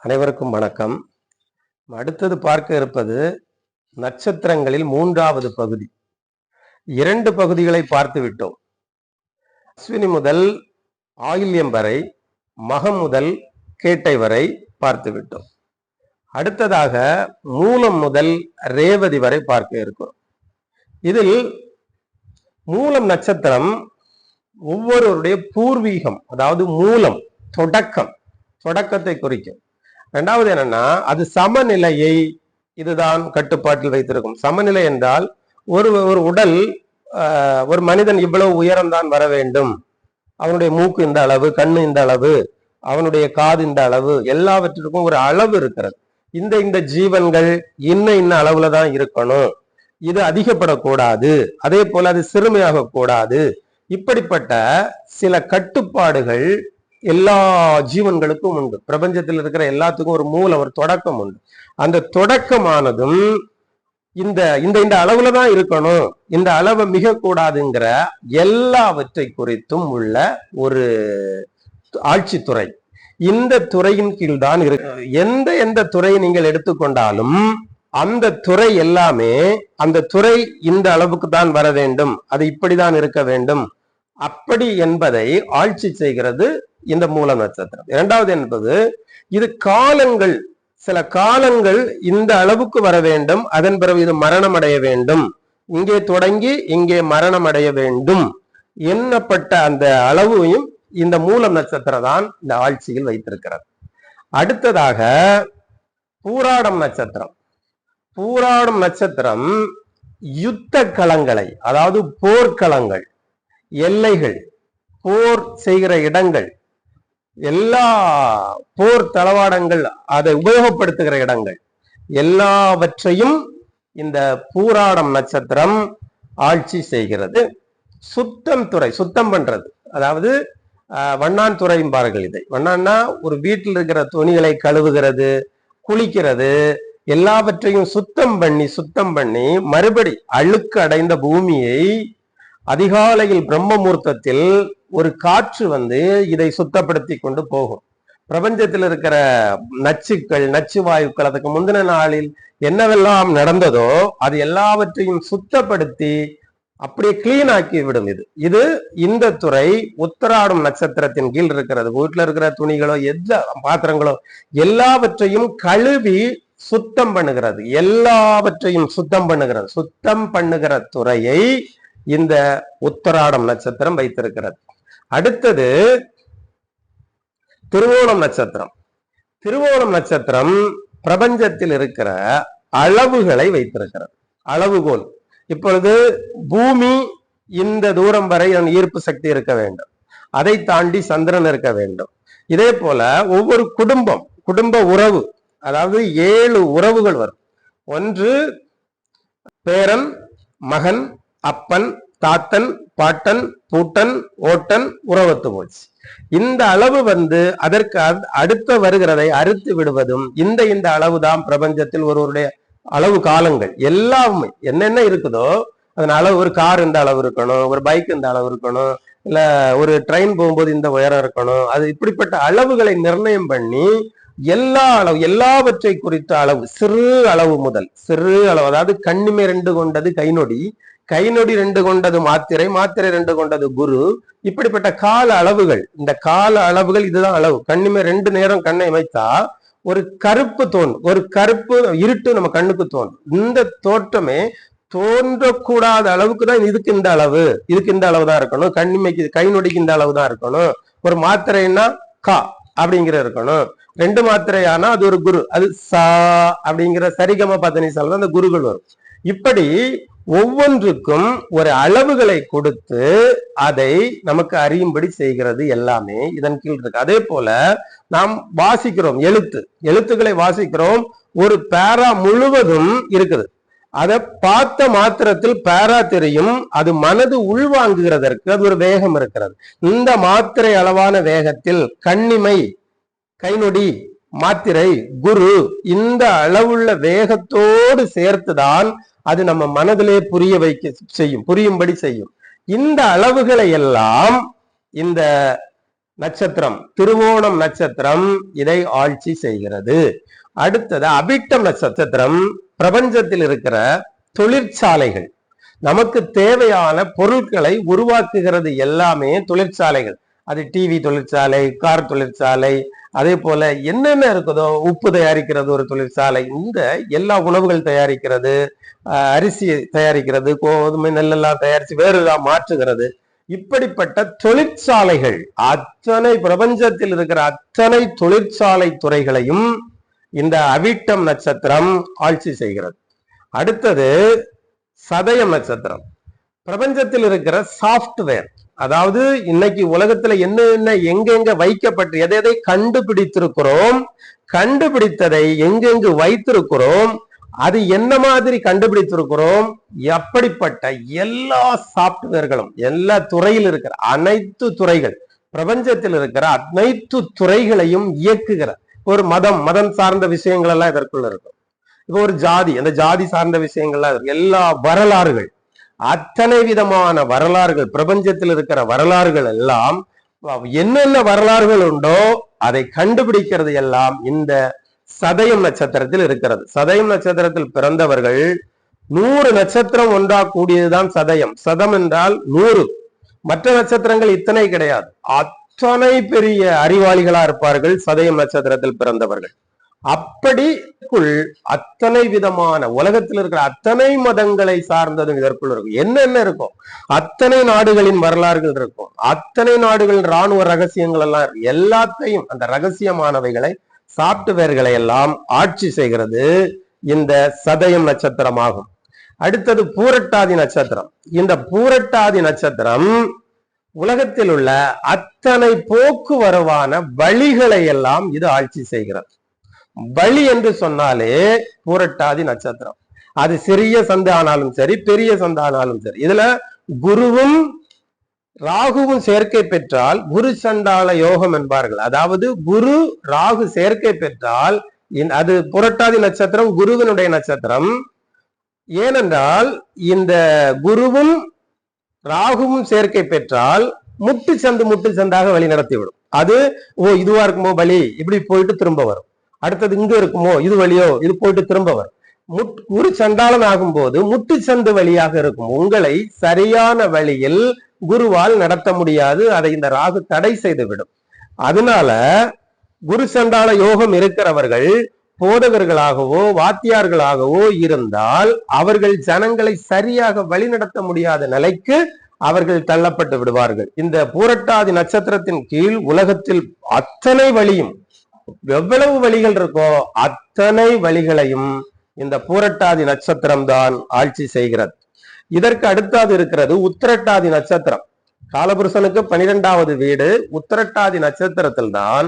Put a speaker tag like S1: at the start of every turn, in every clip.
S1: அனைவருக்கும் வணக்கம். அடுத்தது பார்க்க இருப்பது நட்சத்திரங்களில் 3வது பகுதி. 2 பகுதிகளை பார்த்து விட்டோம். அஸ்வினி முதல் ஆயில்யம் வரை, மகம் முதல் கேட்டை வரை பார்த்து விட்டோம். அடுத்ததாக மூலம் முதல் ரேவதி வரை பார்க்க இருக்கிறோம். இதில் மூலம் நட்சத்திரம் ஒவ்வொருவருடைய பூர்வீகம், அதாவது மூலம், தொடக்கத்தை குறிக்கும். இரண்டாவது என்னன்னா, அது சமநிலையை இதுதான் கட்டுப்பாட்டில் வைத்திருக்கும். சமநிலை என்றால் ஒரு உடல், ஒரு மனிதன் இவ்வளவு உயரம் தான் வர வேண்டும், அவனுடைய மூக்கு இந்த அளவு, கண்ணு இந்த அளவு, அவனுடைய காது இந்த அளவு, எல்லாவற்றிற்கும் ஒரு அளவு இருக்கிறது. இந்த ஜீவன்கள் இன்ன அளவுல தான் இருக்கணும், இது அதிகப்படக்கூடாது, அதே போல அது சிறுமையாக கூடாது. இப்படிப்பட்ட சில கட்டுப்பாடுகள் எல்லா ஜீவன்களுக்கும் உண்டு. பிரபஞ்சத்தில் இருக்கிற எல்லாத்துக்கும் ஒரு மூலம், ஒரு தொடக்கம் உண்டு. அந்த தொடக்கமானதும் இந்த அளவுல தான் இருக்கணும், இந்த அளவை மிக கூடாதுங்கிற எல்லாவற்றை குறித்தும் உள்ள ஒரு ஆட்சித்துறை. இந்த துறையின் கீழ் தான் இருக்கு. எந்த துறையை நீங்கள் எடுத்துக்கொண்டாலும் அந்த துறை எல்லாமே, அந்த துறை இந்த அளவுக்கு தான் வர வேண்டும், அது இப்படிதான் இருக்க வேண்டும், அப்படி என்பதை ஆட்சி செய்கிறது இந்த மூல நட்சத்திரம். இரண்டாவது என்பது, இது காலங்கள், சில காலங்கள் இந்த அளவுக்கு வர வேண்டும், அதன் பிறகு இது மரணம் அடைய வேண்டும், இங்கே தொடங்கி இங்கே மரணம் அடைய வேண்டும் என்னப்பட்ட அந்த அளவையும் இந்த மூலம் நட்சத்திரம் தான் இந்த ஆட்சியில் வைத்திருக்கிறது. அடுத்ததாக பூராடம் நட்சத்திரம். பூராடம் நட்சத்திரம் யுத்த களங்களை, அதாவது போர்க்களங்கள், எல்லைகள், போர் செய்கிற இடங்கள், எல்லா போர் தளவாடங்கள், அதை உபயோகப்படுத்துகிற இடங்கள் எல்லாவற்றையும் இந்த பூராடம் நட்சத்திரம் ஆட்சி செய்கிறது. சுத்தம் பண்றது, அதாவது வண்ணான் துறைம்பார்கள். இதை வண்ணான்னா ஒரு வீட்டில் இருக்கிற துணிகளை கழுவுகிறது, குளிக்கிறது, எல்லாவற்றையும் சுத்தம் பண்ணி மறுபடி அழுக்கு அடைந்த பூமியை அதிகாலையில் பிரம்ம முகூர்த்தத்தில் ஒரு காற்று வந்து இதை சுத்தப்படுத்தி கொண்டு போகும். பிரபஞ்சத்தில் இருக்கிற நச்சுக்கள், நச்சு வாயுக்கள், அதுக்கு முந்தின நாளில் என்னவெல்லாம் நடந்ததோ அது எல்லாவற்றையும் சுத்தப்படுத்தி அப்படியே கிளீன் ஆக்கி விடும். இது இந்த துறை உத்தராடம் நட்சத்திரத்தின் கீழ் இருக்கிறது. வீட்டுல இருக்கிற துணிகளோ, பாத்திரங்களோ எல்லாவற்றையும் கழுவி சுத்தம் பண்ணுகிறது, எல்லாவற்றையும் சுத்தம் பண்ணுகிற துறையை இந்த உத்தராடம் நட்சத்திரம் வைத்திருக்கிறது. அடுத்தது திருவோணம் நட்சத்திரம். திருவோணம் நட்சத்திரம் பிரபஞ்சத்தில் இருக்கிற அளவுகளை வைத்திருக்கிறது, அளவுகோல். இப்பொழுது பூமி இந்த தூரம் வரை ஈர்ப்பு சக்தி இருக்க வேண்டும், அதை தாண்டி சந்திரன் இருக்க வேண்டும். இதே போல ஒவ்வொரு குடும்ப உறவு, அதாவது 7 உறவுகள் வரும். ஒன்று பேரன், மகன், அப்பன், தாத்தன், பாட்டன், பூட்டன், ஓட்டன், உறவத்து போச்சு. இந்த அளவு வந்து அதற்கு அடுத்த வருகிறதை அறுத்து விடுவதும் இந்த அளவுதான் பிரபஞ்சத்தில் ஒருவருடைய அளவு காலங்கள் எல்லாமே என்னென்ன இருக்குதோ அதன் அளவு. ஒரு கார் இந்த அளவு இருக்கணும், ஒரு பைக் இந்த அளவு இருக்கணும், இல்ல ஒரு ட்ரெயின் போகும்போது இந்த உயரம் இருக்கணும். அது இப்படிப்பட்ட அளவுகளை நிர்ணயம் பண்ணி எல்லாவற்றை குறித்த அளவு, சிறு அளவு முதல் சிறு அளவு, அதாவது கண்ணிமை 2 கொண்டது கைநொடி, கைநொடி 2 கொண்டது மாத்திரை, மாத்திரை 2 கொண்டது குரு. இப்படிப்பட்ட கால அளவுகள், இந்த கால அளவுகள் இதுதான் அளவு. கண்ணிமை 2 நேரம் கண்ணை வைத்தா ஒரு கருப்பு தோன்றும், ஒரு கருப்பு இருட்டு நம்ம கண்ணுக்கு தோன்றும். இந்த தோற்றமே தோன்றக்கூடாத அளவுக்கு தான் இதுக்கு இந்த அளவு, இதுக்கு இந்த அளவு தான் இருக்கணும், கண்ணிமைக்கு கைநொடிக்கு இந்த அளவு தான் இருக்கணும். ஒரு மாத்திரைன்னா கா அப்படிங்கிற இருக்கணும், 2 மாத்திரையானா அது ஒரு குரு, அது சா அப்படிங்கிற சரிகம பதனிசால அந்த குருகள் வரும். இப்படி ஒவ்வொன்றுக்கும் ஒரு அளவுகளை கொடுத்து அதை நமக்கு அறியும்படி செய்கிறது எல்லாமே இதன் கீழ் இருக்கு. அதே போல நாம் வாசிக்கிறோம், எழுத்துக்களை வாசிக்கிறோம், ஒரு பேரா முழுவதும் இருக்குது. அதை பார்த்த மாத்திரத்தில் பேரா தெரியும், அது மனது உள்வாங்குகிறதற்கு அது ஒரு வேகம் இருக்கிறது. இந்த மாத்திரை அளவான வேகத்தில் கண்ணிமை, கைநொடி, மாத்திரை, குரு, இந்த அளவுள்ள வேகத்தோடு சேர்த்துதான் அது நம்ம மனதிலே புரியும்படி செய்யும். இந்த அளவுகளை எல்லாம் இந்த நட்சத்திரம், திருவோணம் நட்சத்திரம் இதை ஆட்சி செய்கிறது. அடுத்தது அவிட்டம் நட்சத்திரம் பிரபஞ்சத்தில் இருக்கிற தொழிற்சாலைகள், நமக்கு தேவையான பொருட்களை உருவாக்குகிறது எல்லாமே தொழிற்சாலைகள். அது டிவி தொழிற்சாலை, கார் தொழிற்சாலை, அதே போல என்னென்ன இருக்குதோ, உப்பு தயாரிக்கிறது ஒரு தொழிற்சாலை, இந்த எல்லா உணவுகள் தயாரிக்கிறது, அரிசி தயாரிக்கிறது, கோதுமை நெல்லெல்லாம் தயாரிச்சு வேறு மாற்றுகிறது, இப்படிப்பட்ட தொழிற்சாலைகள் அத்தனை பிரபஞ்சத்தில் இருக்கிற அத்தனை தொழிற்சாலை துறைகளையும் இந்த அவிட்டம் நட்சத்திரம் ஆட்சி செய்கிறது. அடுத்தது சதயம் நட்சத்திரம், பிரபஞ்சத்தில் இருக்கிற சாப்ட்வேர், அதாவது இன்னைக்கு உலகத்துல என்ன எங்கெங்க வைக்கப்பட்டு எதை கண்டுபிடித்திருக்கிறோம், கண்டுபிடித்ததை எங்கெங்கு வைத்திருக்கிறோம், அது என்ன மாதிரி கண்டுபிடித்திருக்கிறோம், அப்படிப்பட்ட எல்லா சாப்ட்வேர்களும் எல்லா துறையில் இருக்கிற அனைத்து துறைகள், பிரபஞ்சத்தில் இருக்கிற அனைத்து துறைகளையும் இயக்குகிற ஒரு மதம் சார்ந்த விஷயங்கள் எல்லாம் இதற்குள்ள இருக்கும். இப்போ ஒரு ஜாதி, அந்த ஜாதி சார்ந்த விஷயங்கள்லாம் இருக்கு. எல்லா வரலாறுகள், அத்தனை விதமான வரலாறுகள், பிரபஞ்சத்தில் இருக்கிற வரலாறுகள் எல்லாம் என்னென்ன வரலாறுகள் உண்டோ அதை கண்டுபிடிக்கிறது எல்லாம் இந்த சதயம் நட்சத்திரத்தில் இருக்கிறது. சதயம் நட்சத்திரத்தில் பிறந்தவர்கள் 100 நட்சத்திரம் ஒன்றா கூடியதுதான் சதயம். சதம் என்றால் 100. மற்ற நட்சத்திரங்கள் இத்தனை கிடையாது. அத்தனை பெரிய அறிவாளிகளா இருப்பார்கள் சதயம் நட்சத்திரத்தில் பிறந்தவர்கள். அப்படிக்குள் அத்தனை விதமான உலகத்தில் இருக்கிற அத்தனை மதங்களை சார்ந்ததும் இதற்குள் இருக்கும். என்னென்ன இருக்கும், அத்தனை நாடுகளின் வரலாறுகள் இருக்கும், அத்தனை நாடுகளின் இராணுவ ரகசியங்கள் எல்லாம் இருக்கும். எல்லாத்தையும் அந்த ரகசியமானவைகளை சாப்ட்வேர்களை எல்லாம் ஆட்சி செய்கிறது இந்த சதயம் நட்சத்திரமாகும். அடுத்தது பூரட்டாதி நட்சத்திரம். இந்த பூரட்டாதி நட்சத்திரம் உலகத்தில் உள்ள அத்தனை போக்குவரவான வழிகளை எல்லாம் இது ஆட்சி செய்கிறது. வழி என்று சொன்னாலே பூரட்டாதி நட்சத்திரம், அது சிறிய சந்து ஆனாலும் சரி, பெரிய சந்து ஆனாலும் சரி, இதுல குருவும் ராகுவும் சேர்க்கை பெற்றால் குரு சண்டால யோகம் என்பார்கள். அதாவது குரு ராகு சேர்க்கை பெற்றால் அது புரட்டாதி நட்சத்திரம் குருவினுடைய நட்சத்திரம். ஏனென்றால் இந்த குருவும் ராகுவும் சேர்க்கை பெற்றால் முட்டு சந்தாக வழி நடத்திவிடும். அது இதுவா இருக்குமோ வழி, இப்படி போயிட்டு திரும்ப வரும். அடுத்தது இங்க இருக்குமோ இது வழியோ, இது போயிட்டு திரும்ப வரும். குரு சண்டாளன் ஆகும் போது முட்டு சந்து வழியாக இருக்கும். உங்களை சரியான வழியில் குருவால் நடத்த முடியாது, அதை இந்த ராகு தடை செய்து விடும். அதனால குரு சண்டாள யோகம் இருக்கிறவர்கள் போதகர்களாகவோ வாத்தியார்களாகவோ இருந்தால் அவர்கள் ஜனங்களை சரியாக வழிநடத்த முடியாத நிலைக்கு அவர்கள் தள்ளப்பட்டு விடுவார்கள். இந்த பூரட்டாதி நட்சத்திரத்தின் கீழ் உலகத்தில் அத்தனை வழியும், எவ்வளவு வழிகள் இருக்கோ அத்தனை வழிகளையும் இந்த பூரட்டாதி நட்சத்திரம் தான் ஆட்சி செய்கிறது. இதற்கு அடுத்தது இருக்கிறது உத்திரட்டாதி நட்சத்திரம். காலபுருஷனுக்கு 12வது வீடு உத்திரட்டாதி நட்சத்திரத்தில் தான்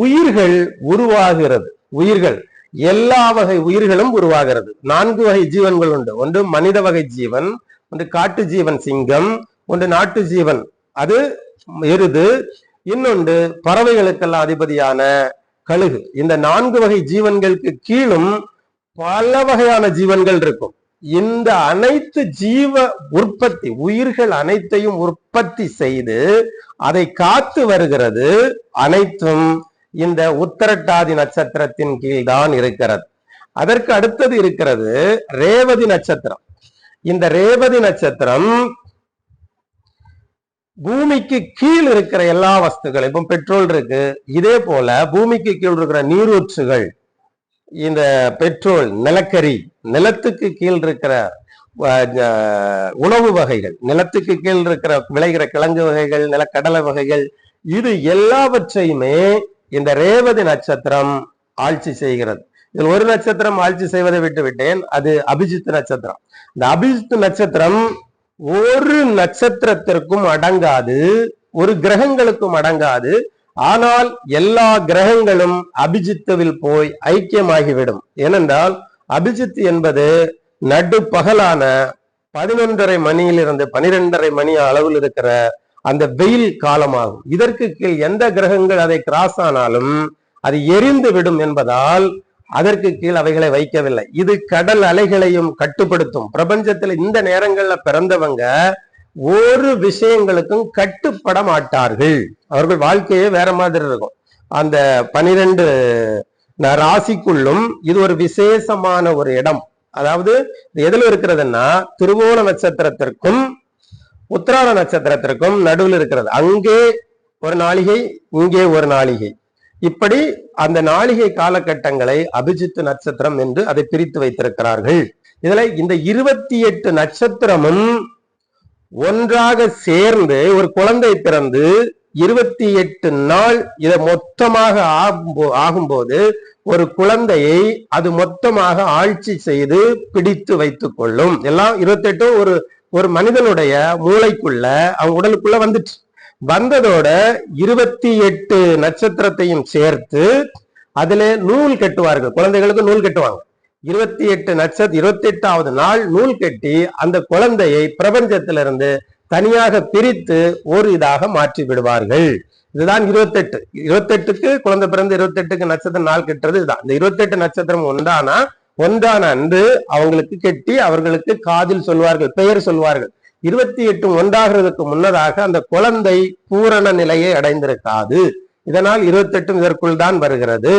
S1: உயிர்கள் உருவாகிறது. உயிர்கள், எல்லா வகை உயிர்களும் உருவாகிறது. 4 வகை ஜீவன்கள் உண்டு. ஒன்று மனித வகை ஜீவன், ஒன்று காட்டு ஜீவன் சிங்கம், ஒன்று நாட்டு ஜீவன் அது எருது, இன்னொன்று பறவைகளுக்கெல்லாம் அதிபதியான கழுகு. இந்த 4 வகை ஜீவன்களுக்கு கீழும் பல வகையான ஜீவன்கள் இருக்கும். இந்த அனைத்து ஜீவ உற்பத்தி, உயிர்கள் அனைத்தையும் உற்பத்தி செய்து அதை காத்து வருகிறது அனைத்தும் இந்த உத்திரட்டாதி நட்சத்திரத்தின் கீழ் தான் இருக்கிறது. அதற்கு அடுத்தது இருக்கிறது ரேவதி நட்சத்திரம். இந்த ரேவதி நட்சத்திரம் பூமிக்கு கீழ் இருக்கிற எல்லா வஸ்துக்கள், இப்போ பெட்ரோல் இருக்கு, இதே போல பூமிக்கு கீழ் இருக்கிற நீரூற்றுகள், இந்த பெட்ரோல், நிலக்கரி, நிலத்துக்கு கீழ் இருக்கிற உணவு வகைகள், நிலத்துக்கு கீழ் இருக்கிற விளைகிற கிழங்கு வகைகள், நிலக்கடலை வகைகள், இது எல்லாவற்றையுமே இந்த ரேவதி நட்சத்திரம் ஆட்சி செய்கிறது. இதில் ஒரு நட்சத்திரம் ஆட்சி செய்வதை விட்டு விட்டேன், அது அபிஜித் நட்சத்திரம். இந்த அபிஜித் நட்சத்திரம் ஒரு நட்சத்திரத்திற்கும் அடங்காது, ஒரு கிரகங்களுக்கும் அடங்காது. ஆனால் எல்லா கிரகங்களும் அபிஜித்துவில் போய் ஐக்கியமாகிவிடும். ஏனென்றால் அபிஜித் என்பது நடு பகலான 11:30 மணியிலிருந்து 12:30 மணி அளவில் இருக்கிற அந்த வெயில் காலமாகும். இதற்கு கீழ் எந்த கிரகங்கள் அதை கிராஸ் ஆனாலும் அது எரிந்து விடும் என்பதால் அதற்கு கீழ் அவைகளை வைக்கவில்லை. இது கடல் அலைகளையும் கட்டுப்படுத்தும். பிரபஞ்சத்துல இந்த நேரங்கள்ல பிறந்தவங்க ஒரு விஷயங்களுக்கும் கட்டுப்பட மாட்டார்கள். அவர்கள் வாழ்க்கையே வேற மாதிரி இருக்கும். அந்த 12 ராசிக்குள்ளும் இது ஒரு விசேஷமான ஒரு இடம். அதாவது எதுல இருக்கிறதுன்னா திருவோண நட்சத்திரத்திற்கும் உத்திராட நட்சத்திரத்திற்கும் நடுவில் இருக்கிறது. அங்கே ஒரு நாளிகை, இங்கே ஒரு நாளிகை. இப்படி அந்த நாளிகை காலகட்டங்களை அபிஜித் நட்சத்திரம் என்று அதை பிரித்து வைத்திருக்கிறார்கள். இதுல இந்த 28 நட்சத்திரமும் ஒன்றாக சேர்ந்து ஒரு குழந்தை பிறந்து 28 நாள் இதை மொத்தமாக ஆகும்போது ஒரு குழந்தையை அது மொத்தமாக ஆட்சி செய்து பிடித்து வைத்துக் கொள்ளும். எல்லாம் 28 ஒரு மனிதனுடைய மூளைக்குள்ள அவங்க உடலுக்குள்ள வந்துட்டு வந்ததோட 28 நட்சத்திரத்தையும் சேர்த்து அதுல நூல் கட்டுவார்கள். குழந்தைகளுக்கு நூல் கட்டுவாங்க. 28வது நாள் நூல் கட்டி அந்த குழந்தையை பிரபஞ்சத்திலிருந்து தனியாக பிரித்து ஒரு இதாக மாற்றி விடுவார்கள். இதுதான் 28க்கு குழந்தை பிறந்து 28க்கு நட்சத்திரம் நாள் கட்டுறது இதுதான். இந்த 28 நட்சத்திரம் ஒன்றான அன்று அவங்களுக்கு கெட்டி அவர்களுக்கு காதில் சொல்வார்கள், பெயர் சொல்வார்கள். 28 ஒன்றாகிறதுக்கு முன்னதாக அந்த குழந்தை பூரண நிலையை அடைந்திருக்காது. இதனால் 28 இதற்குள் தான் வருகிறது.